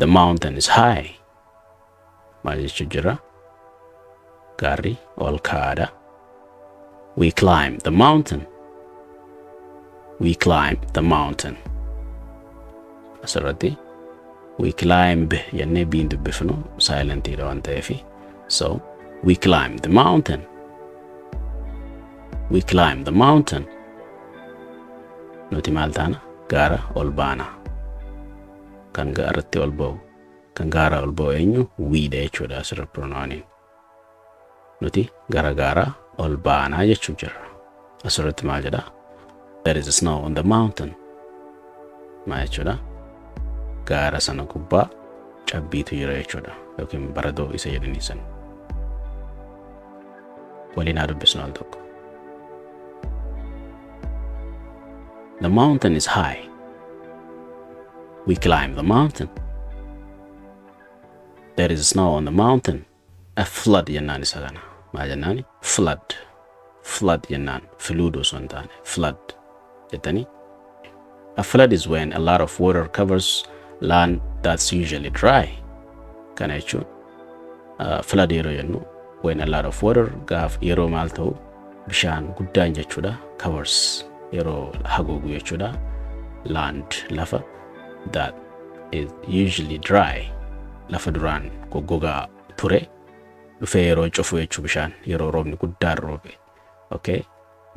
The mountain is high. Maal jechuu jira? Gaarri ol ka'aadha. We climb the mountain. We climb the mountain. Asirratti we climb jennee biin dubbifnu silentiidha waan ta'eefi. So we climb the mountain. We climb the mountain. Nuti maal taana? Gaara ol baana. Kan gaaratti ol ba'u. Kan gaara ol ba'u eenyu? Wiidha jechuudha asirra pronouniin. Nuti gaara ol baanaa jechuu jirra. Asirratti maal jedha? There is snow on the mountain. Maal jechuudha? Gaara sana gubbaa cabbiitu jira jechuudha. Yookiin baradoo isa jedhanii san. Waliin haa dubbisnu al tokko. The mountain is high. We climb the mountain. There is snow on the mountain. A flood jennaan isa kana. Maal jennaani? Flood. Flood jennaan. Flood osoo hin taane. Flood jettanii. A flood is when a lot of water covers land that's usually dry. Kana jechuun flood yeroo jennu when a lot of water gaaf yeroo maal ta'u bishaan guddaan jechuudha. Covers yeroo haguugu jechuudha. Land lafa that is usually dry. Lafa duraan goggogaa ture dhufee yeroo cufu jechuu bishaan yeroo roobni guddaan roobe. Okay?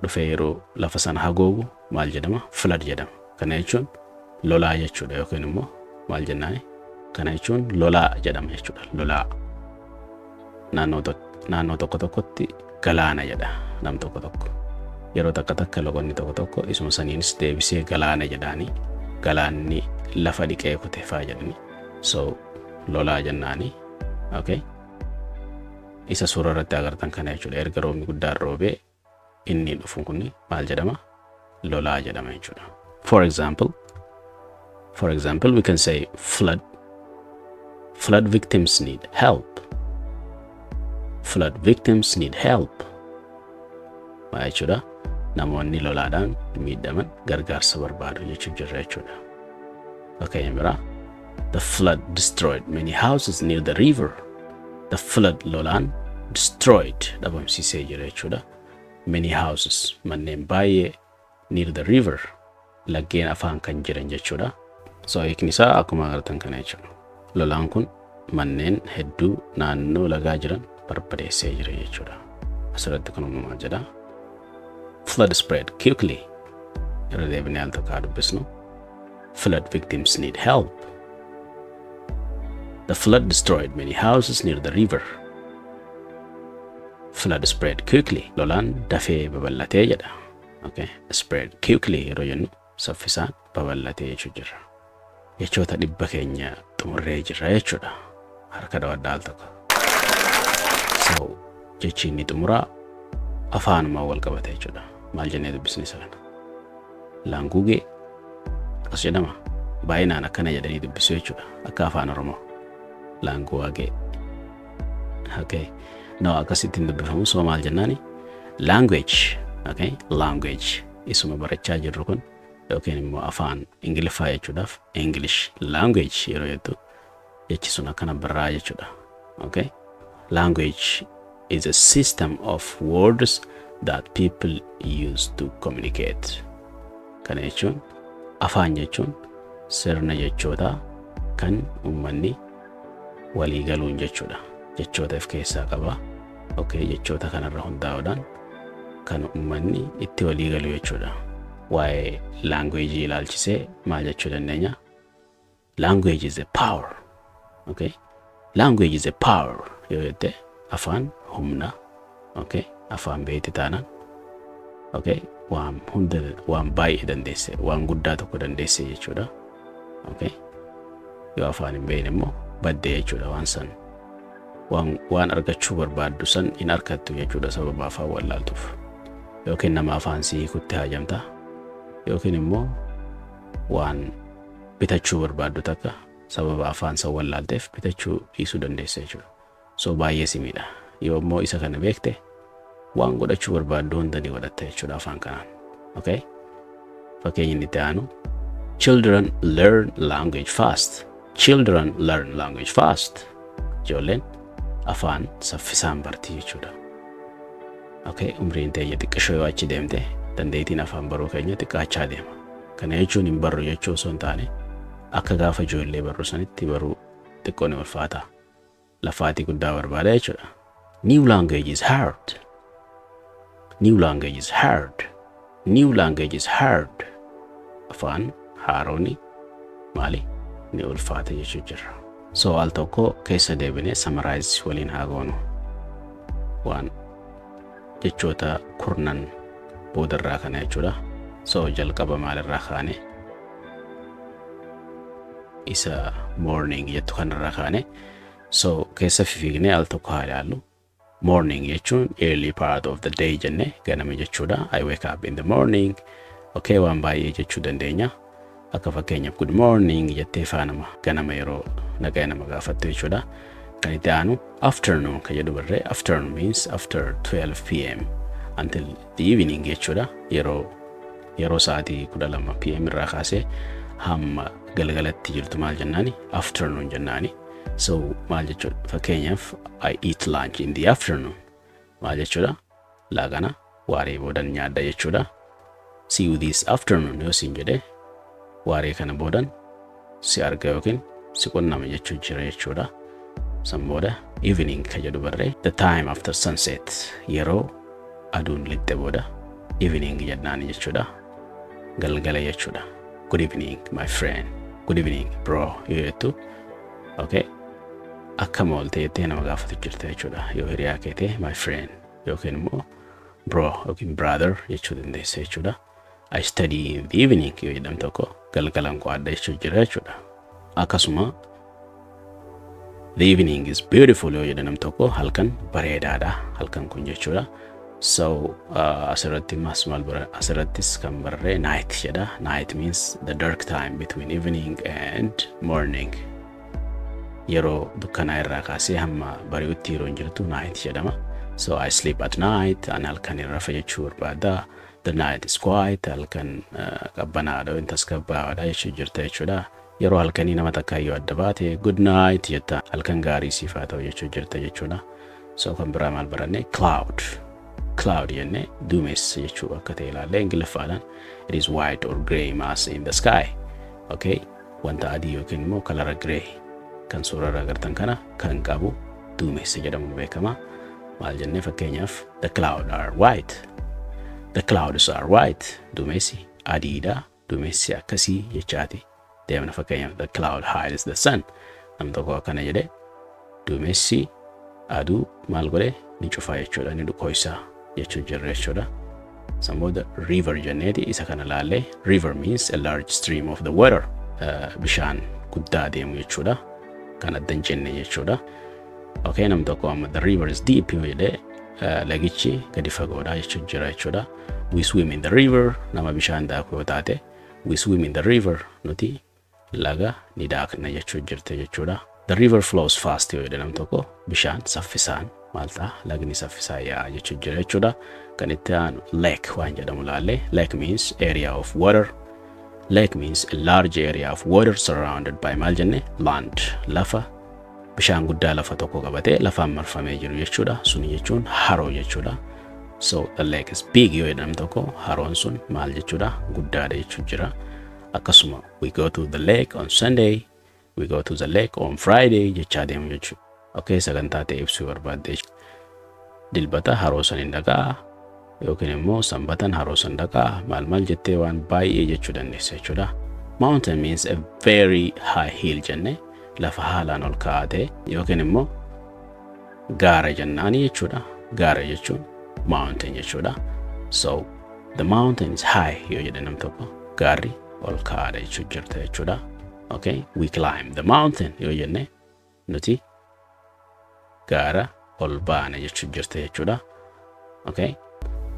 Dhufee yeroo lafa sana haguugu maal jedhama? Flood jedhama. Kana jechuun lolaa jechuudha yookiin immoo maal jennaani? Kana jechuun lolaa jedhama jechuudha. Lolaa. Naannoo tokko tokkotti galaana jedha nam tokko tokko. Yeroo takka loqonni tokko tokko isuma saniinis deebisee galaana jedhaani. Galaanni lafa dhiqee kutee faa jedhani. So lolaa jennaani. Okay? Isa suura irratti agartan kana jechuudha. Erga roobni guddaan roobee inni dhufu kun maal jedhama? Lolaa jedhama jechuudha. For example, we can say flood. Flood victims need help. Flood victims need help. Maal jechuudha? Namoonni lolaadhaan miidhaman gargaarsa barbaadu jechuu jirra jechuudha. Okay, yemmira. The flood destroyed many houses near the river. The flood lolaan destroyed dhabamsiisee jira jechuudha. Many houses manneen baay'ee near the river laggeen afaan kan jiran jechuudha. So hiikni isaa akkuma agartan kana jechuudha. Lolaan kun manneen hedduu naannoo lagaa jiran barbadeessee jira jechuudha. Asirratti kun maal jedha? Flood spread quickly. Yeroo deebinee al tokko dubbisnu. Flood victims need help. The flood destroyed many houses near the river. Flood spread quickly. Lolaan dafee babal'atee jedha. Okay, spread quickly yeroo jennu saffisaan babal'atee jechuu jirra. Jechoota dhibba keenya xumurree jirra jechuudha. Harka dawaddaa al tokko. So jechi inni xumuraa afaanumaan wal qabate jechuudha. Maal jennee dubbisni isa kana? Laanguugee as jedhama. Baay'inaan akkana jedhanii dubbisu jechuudha. Akka afaan Oromoo. Laanguugee. Okay. No, akkasittiin dubbifamu so maal jennaani? Language. Okay? Language. Isuma barachaa jirru kun yookiin immoo afaan Inglifaa jechuudhaaf English language yeroo jettu jechi sun akkana birraa jechuudha. Okay? Language is a system of words that people use to communicate. Kana jechuun afaan jechuun sirna jechoota kan uummanni walii galuun jechuudha. Jechoota of keessaa qaba. Okay, jechoota kanarra hundaa'uudhaan kan uummanni itti walii galu jechuudha. Waa'ee language ilaalchisee maal jechuu dandeenya? Language is a power. Okay? Language is a power. Yoo jette afaan humna. Okay? Afaan beekti taanaan. Okay? Waan baay'ee dandeesse, waan guddaa tokko dandeesse jechuudha. Okay? Yoo afaan hin beekne immoo baddee jechuudha waan san. Waan argachuu barbaaddu san hin argattu jechuudha sababa afaan wallaaltuuf. Yookiin nama afaan sii kutti haajamta. Yookiin immoo waan bitachuu barbaaddu takka sababa afaan san wallaalteef bitachuu dhiisuu dandeessa jechuudha. So baay'ee simiidha. Yoo immoo isa kana beekte waan godhachuu barbaaddu hunda ni godhatta jechuudha afaan kanaan. Okay? Fakkeenyi inni itti aanu. Children learn language fast Children learn language fast. Ijoolleen afaan saffisaan barti jechuudha. Okay, umriin teenya xiqqishoo yoo achi deemte dandeettiin afaan baruu keenya xiqqaachaa deema. Kana jechuun hin barru jechuu osoo hin taane akka gaafa ijoollee barru sanitti baruu xiqqoo ni ulfaata. Lafaatii guddaa barbaada jechuudha. New language is hard. New language is hard. New language is hard. Afaan haarooni maali? Ni ulfaata jechuu jirra. So al tokko keessa deebinee summarize waliin haa goonu. Waan jechoota kurnan boodarraa kana jechuudha. So jalqaba maalirraa kaane? Isa morning jettu kanarraa kaane. So keessa fiignee al tokko haa ilaallu. Morning jechuun early part of the day jenne ganama jechuudha. I wake up in the morning. Okay, waan baay'ee jechuu dandeenya. Akka fakkeenyaaf good morning jettee faanama ganama yeroo nagaa nama gaafattu jechuudha. Kan itti aanu afternoon kan jedhu barree. Afternoon means after 12 p.m. until the evening jechuudha. Yeroo sa'aatii 12 p.m. irraa kaasee hamma galgalatti jirtu maal jennaani? Afternoon jennaani. So maal jechuudha? Fakkeenyaaf I eat lunch in the afternoon. Maal jechuudha? Laaqana waaree boodan nyaadha jechuudha. See you this afternoon yoo siin jedhee waaree kana boodan si arga yookiin si qunnama jechuu jira jechuudha. San booda evening kan jedhu barree. The time after sunset, yeroo aduun lixxe booda evening jennaani jechuudha. Galgala jechuudha. Good evening my friend. Good evening bro yoo jettu. Okay. Akka moolte jettee nama gaafatu jirta jechuudha. Yoo hiriyaa keete my friend yookiin immoo bro yookiin brother jechuu dandeessa jechuudha. I study in the evening yoo jedhamu tokko galgalan qo'adha jechuu jira jechuudha. Akkasuma the evening is beautiful yoo jedhamu tokko halkan bareedaadha halkan kun jechuudha. So asirratti mas maal bara asirrattis kan barree night jedha. Night means the dark time between evening and morning. Yeroo dukkanaa irraa kaasee hamma bari'utti yeroo jirtu night jedhama. So I sleep at night an halkan irra jechuu barbaada. The night is quiet halkan qabbanaadha intas qabbaadha jechuu jirta jechuudha. Yeroo halkanii nama takka yoo adda baate good night jetta halkan gaarii siif haa ta'u jechuu jirta jechuudha. So kan biraa maal baranne cloud jenne duumessa jechuu akka ta'e ilaalle Ingiliffaadhaan it is white or grey mass in the sky. Okay, wanta adii yookiin immoo kalara grey kan suurarraa agartan kana kan qabu duumessa jedhamuun beekama. Maal jenne fakkeenyaaf the cloud are white. The clouds are white. Duumessi adiidha. Duumessi akkasii jechaati. Deemna fakkeenyaaf the cloud hides the sun. Nam tokko akkana jedhe duumessi aduu maal godhe ni cufaa jechuudha ni dhukkooysaa jechuu jirra jechuudha. San booda river jenneeti isa kana laallee river means a large stream of the water. Bishaan guddaa deemu jechuudha. Kan addan jenne jechuudha. Okay, nam tokko amma the river is deep yoo jedhe lagichi gadi fagoodha jechuu jira jechuudha. We swim in the river. Nama bishaan daaku yoo taate we swim in the river nuti laga ni daakna jechuu jirte jechuudha. The river flows fast yoo jedhe nam tokko bishaan saffisaan maalta lagni saffisaa yaa jechuu jira jechuudha. Kan itti aanu lake waan jedhamu laalle. Lake means area of water. Lake means a large area of water surrounded by maal jenne land lafa bishaan guddaa lafa tokko qabatee lafaan marfamee jiru jechuudha. Suni jechuun haroo jechuudha. So the lake is big yoo jedhamu tokko haroon sun maal jechuudha guddaadha jechuu jira. Akkasuma we go to the lake on Sunday. We go to the lake on Friday jechaa deemu jechuudha. Okay, sagantaa ta'e ibsuu barbaadde dilbata haroo san hin dhaqaa yookiin immoo sanbatan haroo san dhaqaa maal jettee waan baay'ee jechuu dandeessa jechuudha. Mountain means a very high hill jenne lafa haalaan ol ka'aa ta'e yookiin immoo gaara jennaani jechuudha. Gaara jechuun mountain jechuudha. So the mountain is high yoo jedhe nam tokko gaarri ol ka'aadha jechuu jirta jechuudha. Okay, we climb the mountain yoo jenne nuti gaara ol baana jechuu jirta jechuudha. Okay,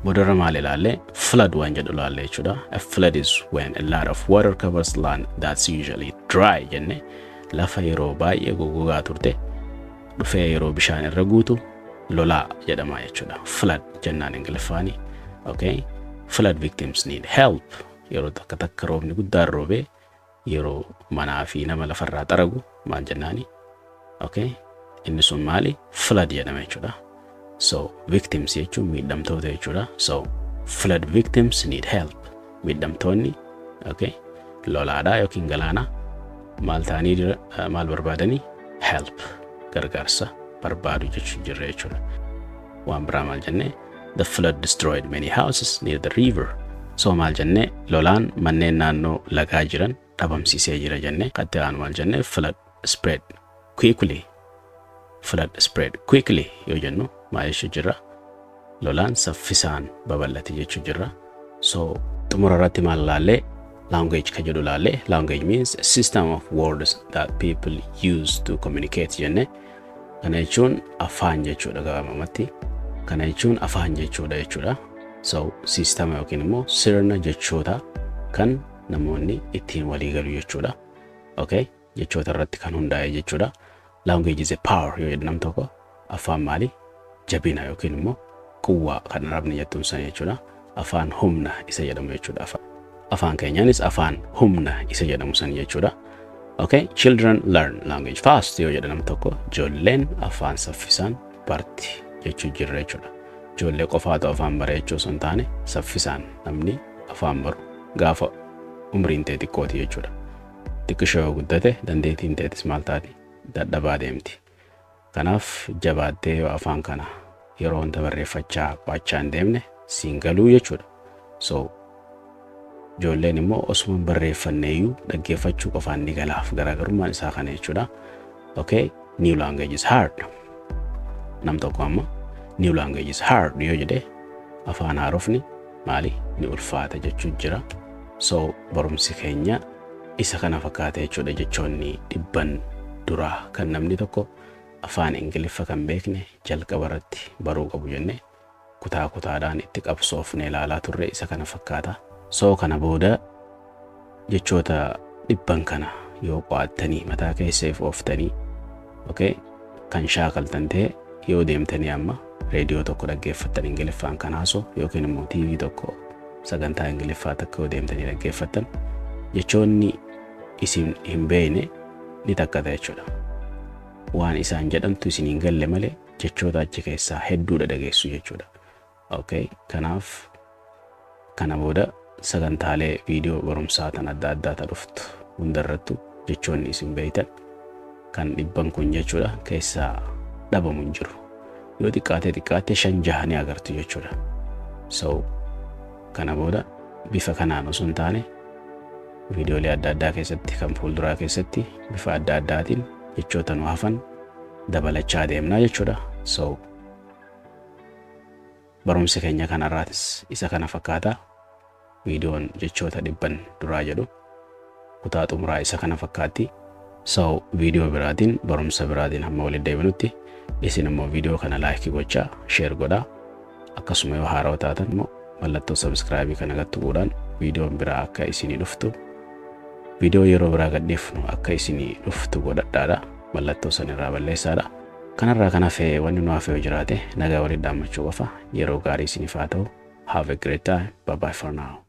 boodara maal ilaalle flood waan jedhu ilaalle jechuudha. A flood is when a lot of water covers land that's usually dry jenne lafa yeroo baay'ee gogogaa turte dhufee yeroo bishaan irra guutu lolaa jedhama jechuudha. Flood jennaan Ingiliffaani. Okay, flood victims need help. Yeroo takka roobni guddaan roobee yeroo manaa fi nama lafarraa xaragu maal jennaani? Okay, inni sun maali? Flood jedhama jechuudha. So victims jechuun miidhamtoota jechuudha. So flood victims need help. Miidhamtoonni okay lolaadhaa yookiin galaana maal ta'anii maal barbaadanii? Help, gargaarsa barbaadu jirra jechuudha. Waan biraa maal jennee? The flood destroyed many houses near the river. So maal jennee? Lolaan manneen naannoo lagaa jiran dhabamsiisee jira jennee. Qatti aan maal jennee? Flood spread quickly. Flood spread quickly yoo jennu maal jechuu jirra? Lolaan saffisaan babal'ate jechuu jirra. So xumura irratti maal ilaallee? Language ka jedhu ilaallee. Language means a system of words that people use to communicate jenne. Kana jechuun afaan jechuudha gabaabumatti. Kana jechuun afaan jechuudha. So sistema yookiin immoo sirna jechoota kan namoonni ittiin walii galu jechuudha. Okay, jechoota irratti kan hundaa'e jechuudha. Language is a power yoo jedhamu tokko afaan maali? Jabina yookiin immoo quwwaa kan arabni jettuun san jechuudha. Afaan humna isa jedhamu jechuudha. Afaan keenyaanis afaan humna isa jedhamu san jechuudha. Okay, children learn language fast yoo jedhamu tokko ijoolleen afaan saffisaan barti jechuu jirra jechuudha. Ijoollee qofaatu afaan bara jechuu osoo hin taane saffisaan namni afaan baru gaafa umriin ta'e xiqqooti jechuudha. Xiqqishoo guddate dandeettiin ta'etis maal taati? Dadhabaa deemti. Kanaaf jabaattee yoo afaan kana yeroo hunda barreeffachaa qo'achaa hin deemne siin galuu jechuudha. So ijoolleen immoo osuma barreeffanneeyyuu dhaggeeffachuu qofaan ni galaaf garaagarummaan isaa kana jechuudha. Okay, new language is hard. Nam tokko amma new language is hard yoo jedhe afaan haarofni maali? Ni ulfaata jechuu jira. So barumsi keenya isa kana fakkaata jechuudha. Jechoonni dhibban duraa kan namni tokko afaan Ingiliffaa kan beekne jalqaba irratti baruu qabu jenne kutaa kutaadhaan itti qabsoofnee ilaalaa turre isa kana fakkaata. So kana booda jechoota dhibban kana yoo qo'attanii mataa keessaniif ooftanii okay kan shaakaltan ta'e yoo deemtanii amma reediyoo tokko dhaggeeffattan Ingiliffaan kan haasoo yookiin immoo TV tokko sagantaa Ingiliffaa takka yoo deemtanii dhaggeeffattan jechoonni isin hin beekne ni takkata jechuudha. Waan isaan jedhamtu isin hin galle malee jechoota achi keessaa hedduudha dhageessu jechuudha. Okay, kanaaf kana booda sagantaalee viidiyoo barumsaa tan adda addaa dhuftu hundarrattu jechoonni isin beektan kan dhibban kun jechuudha keessaa dhabamu hin jiru. Yoo xiqqaate 5-6 ni agartu jechuudha. So kana booda bifa kanaan osoo hin taane viidiyoolee adda addaa keessatti kan fuulduraa keessatti bifa adda addaatiin jechoota nu hafan dabalachaa deemnaa jechuudha. So barumsi keenya kanarraatis isa kana fakkaata. Viidiyoon jechoota dhibban duraa jedhu kutaa xumuraa isa kana fakkaatti. So viidiyoo biraatiin barumsa biraatiin hamma walitti deebinutti isin immoo viidiyoo kana laayikii gochaa share godhaa. Akkasuma yoo haaraa taatan immoo mallattoo subscribe kana gattuudhaan viidiyoon biraa akka isinii dhuftu viidiyoo yeroo biraa gadhiifnu akka isinii dhuftu godhadhaadha. Mallattoo san irraa balleessaadha. Kanarraa kan hafe wanni nu hafe yoo jiraate nagaa walitti dhaammachuu qofa. Yeroo gaarii isiniif haa ta'u. Have a great time. Bye bye for now.